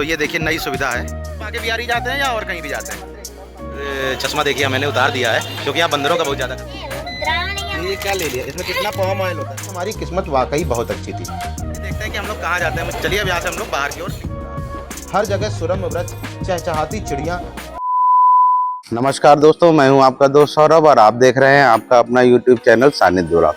तो ये देखिए नई सुविधा है। आगे बिहारी जाते हैं या और कहीं भी जाते हैं। चश्मा देखिए मैंने उतार दिया है क्योंकि यहाँ बंदरों का बहुत ज़्यादा। ये क्या ले लिया, इसमें कितना पाम ऑयल होता है। हमारी किस्मत वाकई बहुत अच्छी थी। देखते हैं कि हम लोग कहाँ जाते हैं। चलिए अब यहाँ से हम लोग बाहर की ओर। हर जगह सुरम्य वृक्ष, चहचहाती चिड़िया। नमस्कार दोस्तों, मैं हूं आपका दोस्त सौरभ और आप देख रहे हैं आपका अपना YouTube चैनल सानिध्य उरांव।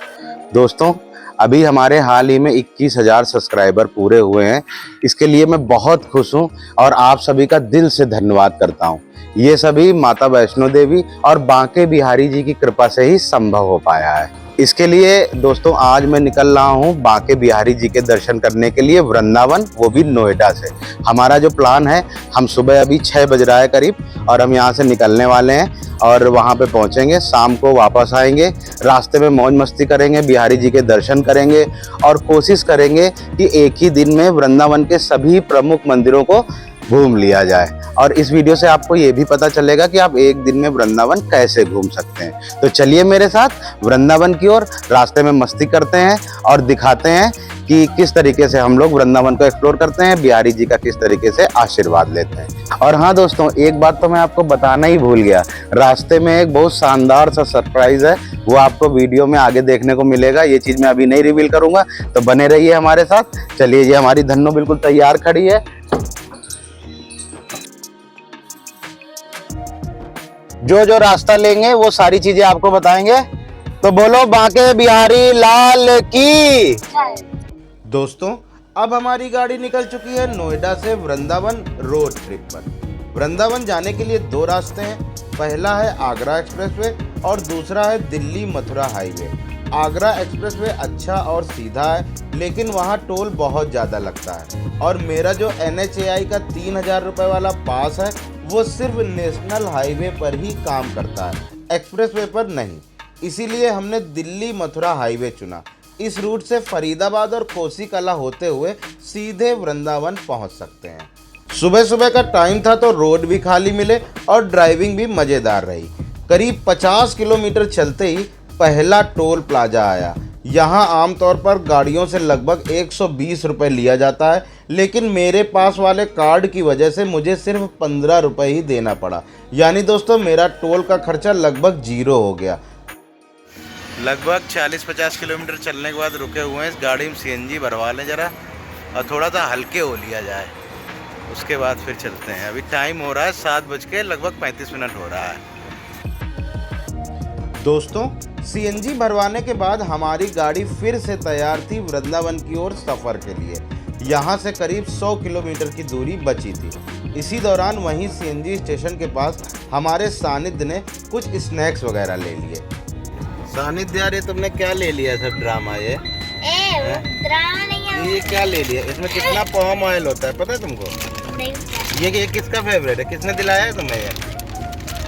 दोस्तों, अभी हमारे हाल ही में 21,000 सब्सक्राइबर पूरे हुए हैं। इसके लिए मैं बहुत खुश हूं और आप सभी का दिल से धन्यवाद करता हूं। ये सभी माता वैष्णो देवी और बांके बिहारी जी की कृपा से ही संभव हो पाया है। इसके लिए दोस्तों आज मैं निकल रहा हूँ बांके बिहारी जी के दर्शन करने के लिए वृंदावन, वो भी नोएडा से। हमारा जो प्लान है, हम सुबह अभी 6 बज रहा है करीब और हम यहाँ से निकलने वाले हैं और वहाँ पे पहुँचेंगे, शाम को वापस आएंगे। रास्ते में मौज मस्ती करेंगे, बिहारी जी के दर्शन करेंगे और कोशिश करेंगे कि एक ही दिन में वृंदावन के सभी प्रमुख मंदिरों को घूम लिया जाए। और इस वीडियो से आपको ये भी पता चलेगा कि आप एक दिन में वृंदावन कैसे घूम सकते हैं। तो चलिए मेरे साथ वृंदावन की ओर, रास्ते में मस्ती करते हैं और दिखाते हैं कि किस तरीके से हम लोग वृंदावन को एक्सप्लोर करते हैं, बिहारी जी का किस तरीके से आशीर्वाद लेते हैं। और हाँ दोस्तों, एक बात तो मैं आपको बताना ही भूल गया, रास्ते में एक बहुत शानदार सा सरप्राइज है, वो आपको वीडियो में आगे देखने को मिलेगा। ये चीज़ मैं अभी नहीं रिवील करूँगा, तो बने रहिए हमारे साथ। चलिए, ये हमारी धन्नो बिल्कुल तैयार खड़ी है। जो जो रास्ता लेंगे वो सारी चीजें आपको बताएंगे। तो बोलो बांके बिहारी लाल की। दोस्तों, अब हमारी गाड़ी निकल चुकी है नोएडा से वृंदावन रोड ट्रिप पर। वृंदावन जाने के लिए 2 रास्ते हैं। पहला है आगरा एक्सप्रेसवे और दूसरा है दिल्ली मथुरा हाईवे। आगरा एक्सप्रेसवे अच्छा और सीधा है, लेकिन वहाँ टोल बहुत ज़्यादा लगता है। और मेरा जो NHAI का 3,000 रुपये वाला पास है, वो सिर्फ नेशनल हाईवे पर ही काम करता है, एक्सप्रेसवे पर नहीं। इसीलिए हमने दिल्ली मथुरा हाईवे चुना। इस रूट से फरीदाबाद और कोसी कला होते हुए सीधे वृंदावन पहुंच सकते हैं। सुबह सुबह का टाइम था तो रोड भी खाली मिले और ड्राइविंग भी मज़ेदार रही। करीब 50 किलोमीटर चलते ही पहला टोल प्लाजा आया। यहाँ आमतौर पर गाड़ियों से लगभग 120 रुपये लिया जाता है, लेकिन मेरे पास वाले कार्ड की वजह से मुझे सिर्फ 15 रुपये ही देना पड़ा। यानी दोस्तों, मेरा टोल का खर्चा लगभग 0 हो गया। लगभग 40-50 किलोमीटर चलने के बाद रुके हुए हैं। इस गाड़ी में CNG भरवा लें ज़रा और थोड़ा सा हल्के हो लिया जाए, उसके बाद फिर चलते हैं। अभी टाइम हो रहा है 7 बज के लगभग 35 मिनट हो रहा है। दोस्तों, CNG भरवाने के बाद हमारी गाड़ी फिर से तैयार थी वृंदावन की ओर सफ़र के लिए। यहाँ से करीब 100 किलोमीटर की दूरी बची थी। इसी दौरान वहीं CNG स्टेशन के पास हमारे सानिध्य ने कुछ स्नैक्स वगैरह ले लिए। सानिध्य यार, ये तुमने क्या ले लिया सब ड्रामा? ये ड्रामा नहीं है। ये क्या ले लिया? इसमें कितना पाम ऑयल होता है पता है तुमको? नहीं। ये किसका फेवरेट है? किसने दिलाया है तुम्हें ये?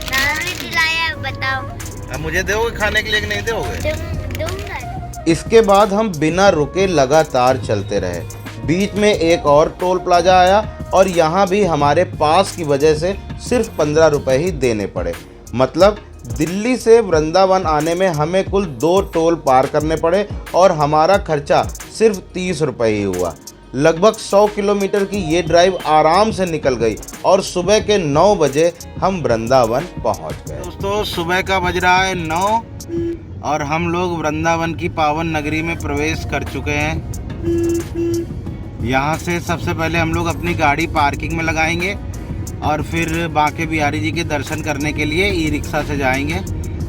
नाम दिलाया, बताओ। अब मुझे दोगे खाने के लिए कि नहीं दोगे? दूंगा। इसके बाद हम बिना रुके लगातार चलते रहे। बीच में एक और टोल प्लाजा आया और यहाँ भी हमारे पास की वजह से सिर्फ 15 रुपये ही देने पड़े। मतलब दिल्ली से वृंदावन आने में हमें कुल 2 टोल पार करने पड़े और हमारा खर्चा सिर्फ 30 रुपये ही हुआ। लगभग 100 किलोमीटर की ये ड्राइव आराम से निकल गई और सुबह के 9 बजे हम वृंदावन पहुंच गए। दोस्तों, सुबह का बज रहा है 9 और हम लोग वृंदावन की पावन नगरी में प्रवेश कर चुके हैं। यहाँ से सबसे पहले हम लोग अपनी गाड़ी पार्किंग में लगाएंगे और फिर बांके बिहारी जी के दर्शन करने के लिए ई-रिक्शा से जाएंगे।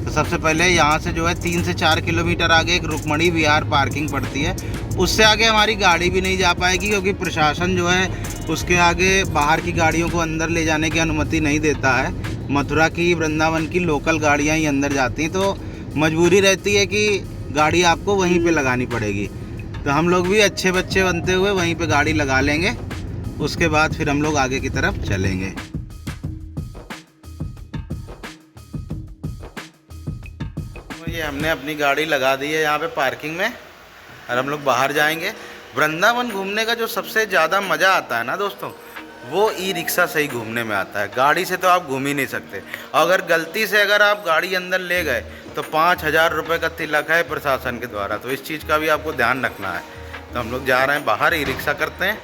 तो सबसे पहले यहाँ से जो है 3 से 4 किलोमीटर आगे एक रुक्मणी विहार पार्किंग पड़ती है। उससे आगे हमारी गाड़ी भी नहीं जा पाएगी क्योंकि प्रशासन जो है उसके आगे बाहर की गाड़ियों को अंदर ले जाने की अनुमति नहीं देता है। मथुरा की, वृंदावन की लोकल गाड़ियाँ ही अंदर जाती हैं, तो मजबूरी रहती है कि गाड़ी आपको वहीं पे लगानी पड़ेगी। तो हम लोग भी अच्छे बच्चे बनते हुए वहीं पे गाड़ी लगा लेंगे। उसके बाद फिर हम लोग आगे की तरफ चलेंगे। तो ये हमने अपनी गाड़ी लगा दी है यहाँ पे पार्किंग में और हम लोग बाहर जाएंगे। वृंदावन घूमने का जो सबसे ज़्यादा मज़ा आता है ना दोस्तों, वो ई-रिक्शा से ही घूमने में आता है। गाड़ी से तो आप घूम ही नहीं सकते। अगर गलती से अगर आप गाड़ी अंदर ले गए तो 5,000 रुपये का तिलक है प्रशासन के द्वारा। तो इस चीज़ का भी आपको ध्यान रखना है। तो हम लोग जा रहे हैं बाहर, ई-रिक्शा करते हैं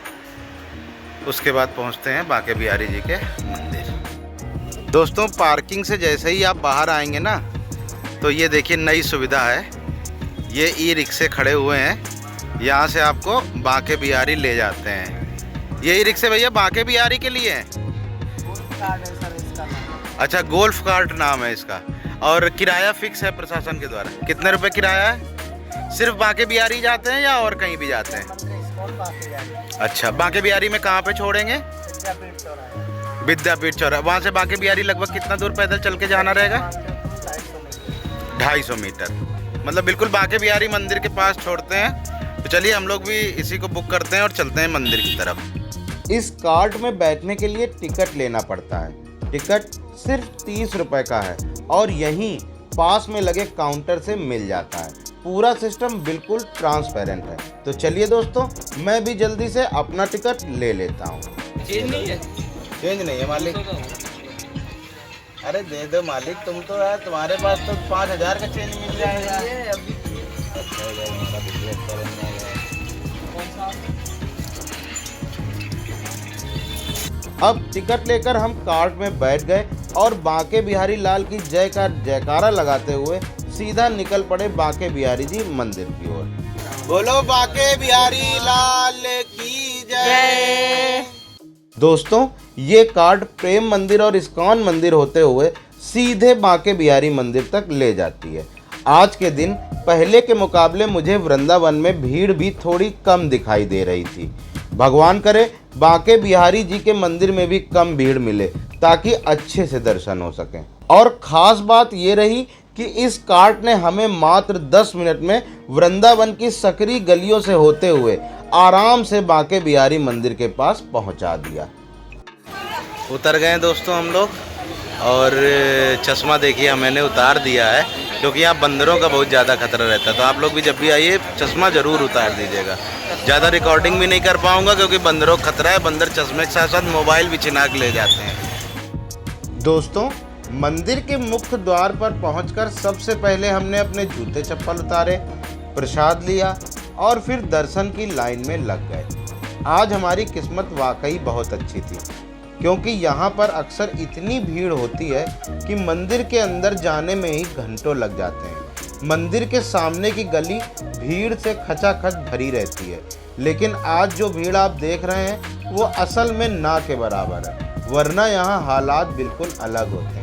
उसके बाद पहुंचते हैं बांके बिहारी जी के मंदिर। दोस्तों पार्किंग से जैसे ही आप बाहर आएंगे ना, तो ये देखिए नई सुविधा है, ये ई रिक्शे खड़े हुए हैं। यहाँ से आपको बांके बिहारी ले जाते हैं। ये ई रिक्शे भैया बांके बिहारी के लिए हैं? अच्छा, गोल्फ कार्ट नाम है इसका। और किराया फिक्स है प्रशासन के द्वारा? कितने रुपए किराया है? सिर्फ बांके बिहारी जाते हैं या और कहीं भी जाते हैं? अच्छा, बांके बिहारी में कहाँ पे छोड़ेंगे? विद्यापीठ चौराहा। वहाँ से बांके बिहारी लगभग कितना दूर पैदल चल के जाना रहेगा? 250 मीटर। मतलब बिल्कुल बांके बिहारी मंदिर के पास छोड़ते हैं। तो चलिए हम लोग भी इसी को बुक करते हैं और चलते हैं मंदिर की तरफ। इस कार्ट में बैठने के लिए टिकट लेना पड़ता है। टिकट सिर्फ 30 रुपए का है और यहीं पास में लगे काउंटर से मिल जाता है। पूरा सिस्टम बिल्कुल ट्रांसपेरेंट है। तो चलिए दोस्तों, मैं भी जल्दी से अपना टिकट ले लेता हूँ। चेंज नहीं है? चेंज नहीं है मालिक। अरे दे दो मालिक, तुम तो यार तुम्हारे पास तो 5000 का चेंज मिल जाएगा। अब टिकट लेकर हम कार्ट में बैठ गए और बांके बिहारी लाल की जय का जयकारा लगाते हुए सीधा निकल पड़े बांके बिहारी जी मंदिर की ओर। बोलो बांके बिहारी लाल की जय। दोस्तों ये कार्ट प्रेम मंदिर और इस्कॉन मंदिर होते हुए सीधे बांके बिहारी मंदिर तक ले जाती है। आज के दिन पहले के मुकाबले मुझे वृंदावन में भीड़ भी थोड़ी कम दिखाई दे रही थी। भगवान करे बांके बिहारी जी के मंदिर में भी कम भीड़ मिले ताकि अच्छे से दर्शन हो सकें। और ख़ास बात ये रही कि इस कार्ट ने हमें मात्र 10 मिनट में वृंदावन की सकरी गलियों से होते हुए आराम से बांके बिहारी मंदिर के पास पहुंचा दिया। उतर गए दोस्तों हम लोग और चश्मा देखिए मैंने उतार दिया है क्योंकि यहाँ बंदरों का बहुत ज़्यादा खतरा रहता है। तो आप लोग भी जब भी आइए चश्मा ज़रूर उतार दीजिएगा। ज़्यादा रिकॉर्डिंग भी नहीं कर पाऊँगा क्योंकि बंदरों का खतरा है। बंदर चश्मे के साथ साथ मोबाइल भी छिना के ले जाते हैं। दोस्तों मंदिर के मुख्य द्वार पर पहुंचकर सबसे पहले हमने अपने जूते चप्पल उतारे, प्रसाद लिया और फिर दर्शन की लाइन में लग गए। आज हमारी किस्मत वाकई बहुत अच्छी थी क्योंकि यहाँ पर अक्सर इतनी भीड़ होती है कि मंदिर के अंदर जाने में ही घंटों लग जाते हैं। मंदिर के सामने की गली भीड़ से खचाखच भरी रहती है, लेकिन आज जो भीड़ आप देख रहे हैं वो असल में ना के बराबर है, वरना यहाँ हालात बिल्कुल अलग होते हैं।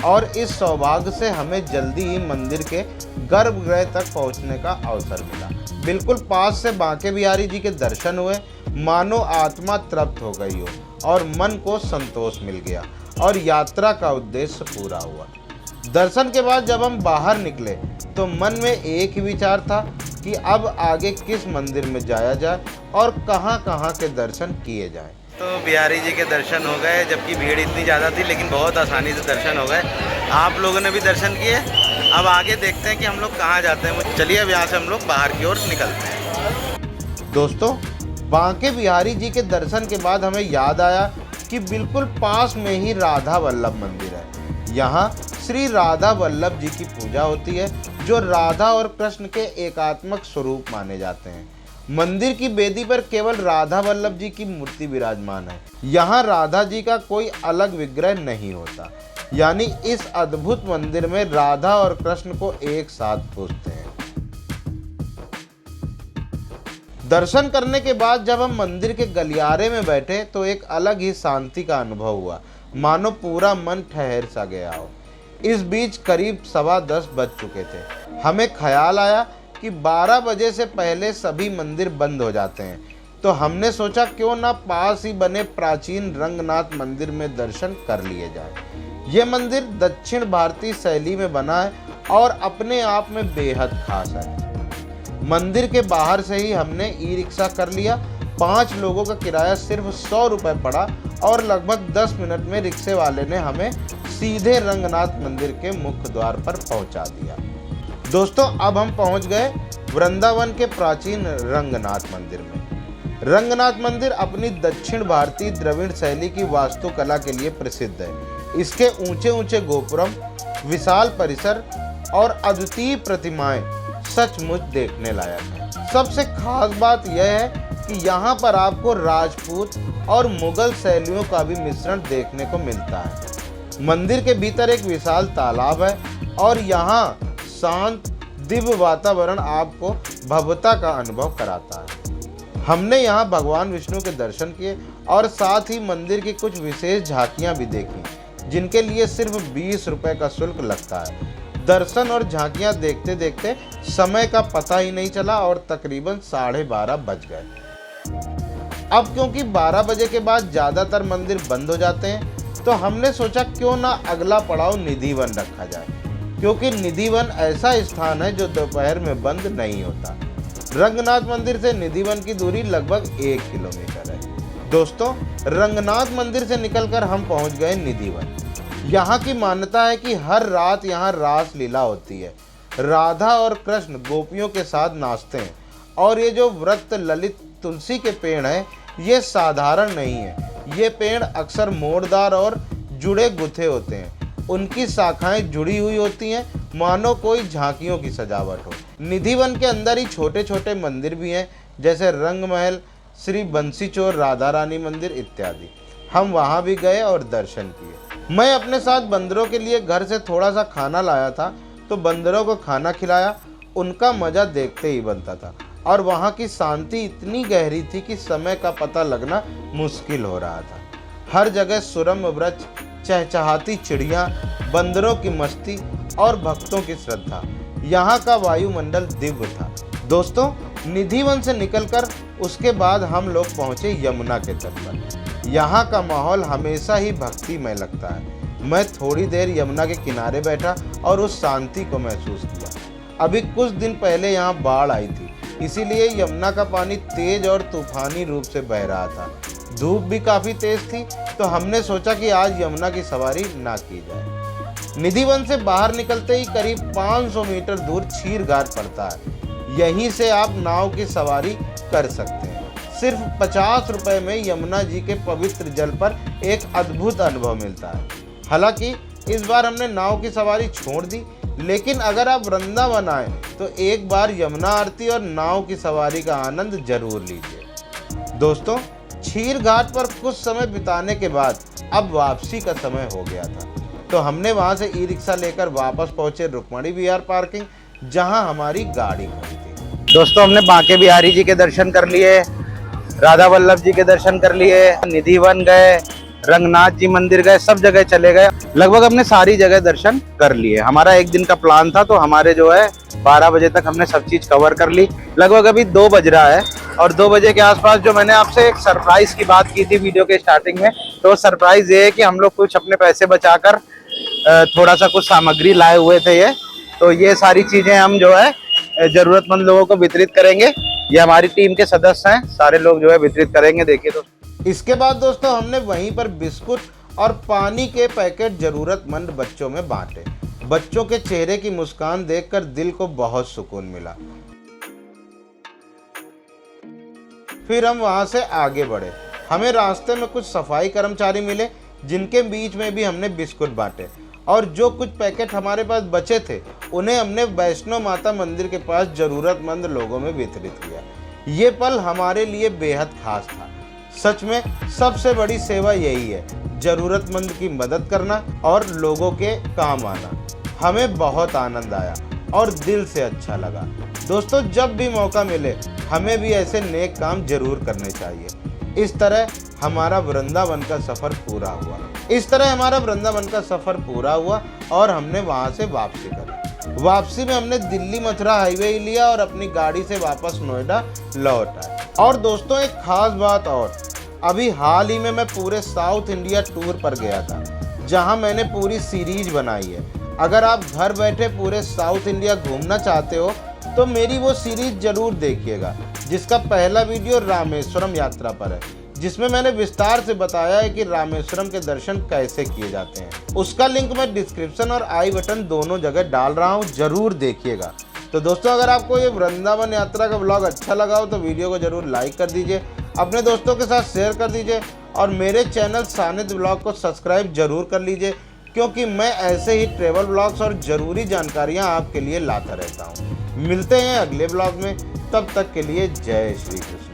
और इस सौभाग्य से हमें जल्दी ही मंदिर के गर्भगृह तक पहुँचने का अवसर मिला। बिल्कुल पास से बांके बिहारी जी के दर्शन हुए, मानो आत्मा तृप्त हो गई हो और मन को संतोष मिल गया और यात्रा का उद्देश्य पूरा हुआ। दर्शन के बाद जब हम बाहर निकले तो मन में एक ही विचार था कि अब आगे किस मंदिर में जाया जाए और कहां-कहां के दर्शन किए जाएं। तो बिहारी जी के दर्शन हो गए, जबकि भीड़ इतनी ज़्यादा थी लेकिन बहुत आसानी से दर्शन हो गए। आप लोगों ने भी दर्शन किए। अब आगे देखते हैं कि हम लोग कहाँ जाते हैं। चलिए अब यहाँ से हम लोग बाहर की ओर निकलते हैं। दोस्तों बांके बिहारी जी के दर्शन के बाद हमें याद आया कि बिल्कुल पास में ही राधा वल्लभ मंदिर है। यहाँ श्री राधा वल्लभ जी की पूजा होती है जो राधा और कृष्ण के एकात्मक स्वरूप माने जाते हैं। मंदिर की बेदी पर केवल राधा वल्लभ जी की मूर्ति विराजमान है। यहाँ राधा जी का कोई अलग विग्रह नहीं होता, यानी इस अद्भुत मंदिर में राधा और कृष्ण को एक साथ पूजते हैं। दर्शन करने के बाद जब हम मंदिर के गलियारे में बैठे तो एक अलग ही शांति का अनुभव हुआ, मानो पूरा मन ठहर सा गया हो। इस बीच करीब 10:15 बज चुके थे। हमें ख्याल आया कि 12 बजे से पहले सभी मंदिर बंद हो जाते हैं, तो हमने सोचा क्यों ना पास ही बने प्राचीन रंगनाथ मंदिर में दर्शन कर लिए जाए। ये मंदिर दक्षिण भारतीय शैली में बना है और अपने आप में बेहद खास है। मंदिर के बाहर से ही हमने ई रिक्शा कर लिया। 5 लोगों का किराया सिर्फ 100 रुपये पड़ा और लगभग 10 मिनट में रिक्शे वाले ने हमें सीधे रंगनाथ मंदिर के मुख्य द्वार पर पहुंचा दिया। दोस्तों अब हम पहुंच गए वृंदावन के प्राचीन रंगनाथ मंदिर में। रंगनाथ मंदिर अपनी दक्षिण भारतीय द्रविड़ शैली की वास्तुकला के लिए प्रसिद्ध है। इसके ऊंचे ऊंचे गोपुरम, विशाल परिसर और अद्वितीय प्रतिमाएं सचमुच देखने लायक है। सबसे खास बात यह है कि यहाँ पर आपको राजपूत और मुगल शैलियों का भी मिश्रण देखने को मिलता है। मंदिर के भीतर एक विशाल तालाब है और यहाँ शांत दिव्य वातावरण आपको भव्यता का अनुभव कराता है। हमने यहाँ भगवान विष्णु के दर्शन किए और साथ ही मंदिर की कुछ विशेष झांकियाँ भी देखी, जिनके लिए सिर्फ 20 रुपये का शुल्क लगता है। दर्शन और झांकियाँ देखते देखते समय का पता ही नहीं चला और तकरीबन 12:30 बज गए। अब क्योंकि 12 बजे के बाद ज़्यादातर मंदिर बंद हो जाते हैं, तो हमने सोचा क्यों ना अगला पड़ाव निधि वन रखा जाए, क्योंकि निधि वन ऐसा स्थान है जो दोपहर में बंद नहीं होता। रंगनाथ मंदिर से निधि वन की दूरी लगभग 1 किलोमीटर है। दोस्तों, रंगनाथ मंदिर से निकलकर हम पहुंच गए निधि वन। यहाँ की मान्यता है कि हर रात यहाँ रास लीला होती है। राधा और कृष्ण गोपियों के साथ नाचते हैं और ये जो व्रत ललित तुलसी के पेड़ हैं, ये साधारण नहीं है। ये पेड़ अक्सर मोड़दार और जुड़े गुथे होते हैं। उनकी शाखाएं जुड़ी हुई होती हैं, मानो कोई झांकियों की सजावट हो। निधि वन के अंदर ही छोटे छोटे मंदिर भी हैं, जैसे रंग महल, श्री बंसीचोर राधा रानी मंदिर इत्यादि। हम वहाँ भी गए और दर्शन किए। मैं अपने साथ बंदरों के लिए घर से थोड़ा सा खाना लाया था, तो बंदरों को खाना खिलाया। उनका मज़ा देखते ही बनता था और वहाँ की शांति इतनी गहरी थी कि समय का पता लगना मुश्किल हो रहा था। हर जगह सुरम्य वृक्ष, चहचहाती चिड़िया, बंदरों की मस्ती और भक्तों की श्रद्धा। यहाँ का वायुमंडल दिव्य था। दोस्तों, निधि वन से निकलकर उसके बाद हम लोग पहुँचे यमुना के तट पर। यहाँ का माहौल हमेशा ही भक्तिमय लगता है। मैं थोड़ी देर यमुना के किनारे बैठा और उस शांति को महसूस किया। अभी कुछ दिन पहले यहाँ बाढ़ आई थी, इसीलिए यमुना का पानी तेज और तूफानी रूप से बह रहा था। धूप भी काफ़ी तेज थी, तो हमने सोचा कि आज यमुना की सवारी ना की जाए। निधि वन से बाहर निकलते ही करीब 500 मीटर दूर क्षीर घाट पड़ता है। यहीं से आप नाव की सवारी कर सकते हैं। सिर्फ 50 रुपये में यमुना जी के पवित्र जल पर एक अद्भुत अनुभव मिलता है। हालांकि इस बार हमने नाव की सवारी छोड़ दी, लेकिन अगर आप वृंदावन आए तो एक बार यमुना आरती और नाव की सवारी का आनंद जरूर लीजिए। दोस्तों, क्षीर घाट पर कुछ समय बिताने के बाद अब वापसी का समय हो गया था, तो हमने वहां से ई-रिक्शा लेकर वापस पहुंचे रुक्मणी विहार पार्किंग, जहां हमारी गाड़ी खड़ी थी। दोस्तों, हमने बांके बिहारी जी के दर्शन कर लिए, राधा वल्लभ जी के दर्शन कर लिए, निधि वन गए, रंगनाथ जी मंदिर गए, सब जगह चले गए। लगभग हमने सारी जगह दर्शन कर लिए। हमारा एक दिन का प्लान था, तो हमारे जो है 12 बजे तक हमने सब चीज कवर कर ली। लगभग अभी 2 बज रहा है और 2 बजे के आसपास जो मैंने आपसे एक सरप्राइज की बात की थी वीडियो के स्टार्टिंग में, तो सरप्राइज ये है कि हम लोग कुछ अपने पैसे बचाकर थोड़ा सा कुछ सामग्री लाए हुए थे। तो ये सारी चीजें हम जो है जरूरतमंद लोगों को वितरित करेंगे। ये हमारी टीम के सदस्य हैं, सारे लोग जो है वितरित करेंगे। देखिए तो इसके बाद दोस्तों, हमने वहीं पर बिस्कुट और पानी के पैकेट जरूरतमंद बच्चों में बांटे। बच्चों के चेहरे की मुस्कान देखकर दिल को बहुत सुकून मिला। फिर हम वहां से आगे बढ़े। हमें रास्ते में कुछ सफाई कर्मचारी मिले, जिनके बीच में भी हमने बिस्कुट बांटे और जो कुछ पैकेट हमारे पास बचे थे उन्हें हमने वैष्णो माता मंदिर के पास जरूरतमंद लोगों में वितरित किया। ये पल हमारे लिए बेहद खास था। सच में सबसे बड़ी सेवा यही है, जरूरतमंद की मदद करना और लोगों के काम आना। हमें बहुत आनंद आया और दिल से अच्छा लगा। दोस्तों, जब भी मौका मिले हमें भी ऐसे नेक काम जरूर करने चाहिए। इस तरह हमारा वृंदावन का सफ़र पूरा हुआ और हमने वहाँ से वापसी करी। वापसी में हमने दिल्ली मथुरा हाईवे ही लिया और अपनी गाड़ी से वापस नोएडा लौट आए। और दोस्तों, एक खास बात और, अभी हाल ही में मैं पूरे साउथ इंडिया टूर पर गया था, जहां मैंने पूरी सीरीज बनाई है। अगर आप घर बैठे पूरे साउथ इंडिया घूमना चाहते हो तो मेरी वो सीरीज जरूर देखिएगा, जिसका पहला वीडियो रामेश्वरम यात्रा पर है, जिसमें मैंने विस्तार से बताया है कि रामेश्वरम के दर्शन कैसे किए जाते हैं। उसका लिंक मैं डिस्क्रिप्शन और आई बटन दोनों जगह डाल रहा हूँ, जरूर देखिएगा। तो दोस्तों, अगर आपको ये वृंदावन यात्रा का व्लॉग अच्छा लगा हो तो वीडियो को जरूर लाइक कर दीजिए, अपने दोस्तों के साथ शेयर कर दीजिए और मेरे चैनल सानिध्य व्लॉग को सब्सक्राइब जरूर कर लीजिए, क्योंकि मैं ऐसे ही ट्रैवल व्लॉग्स और ज़रूरी जानकारियाँ आपके लिए लाता रहता हूँ। मिलते हैं अगले व्लॉग में, तब तक के लिए जय श्री कृष्ण।